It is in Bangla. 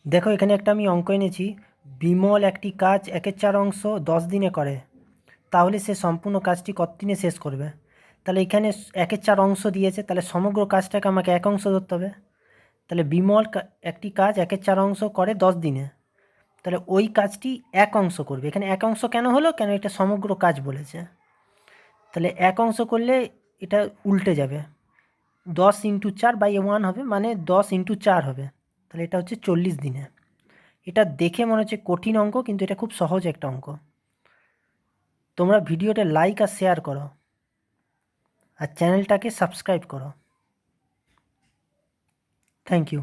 দেখো এখানে একটা আমি অঙ্ক এনেছি। বিমল একটি কাজ 1/4 10 দিনে করে, তাহলে সে সম্পূর্ণ কাজটি কত দিনে শেষ করবে? তাহলে এখানে 1/4 দিয়েছে, তাহলে সমগ্র কাজটাকে আমাকে 1 ধরতে হবে। তাহলে বিমল একটি কাজ 1/4 করে 10 দিনে, তাহলে ওই কাজটি 1 করবে। এখানে 1 কেন হলো? কেন এটা সমগ্র কাজ বলেছে। তাহলে 1 করলে এটা উল্টে যাবে, 10 × 4/1 হবে, মানে 10 × 4 হবে। তাহলে এটা হচ্ছে 40 দিনে। এটা দেখে মনে হচ্ছে কঠিন অঙ্ক, কিন্তু এটা খুব সহজ একটা অঙ্ক। তোমরা ভিডিওটা লাইক আর শেয়ার করো, আর চ্যানেলটাকে সাবস্ক্রাইব করো। Thank you.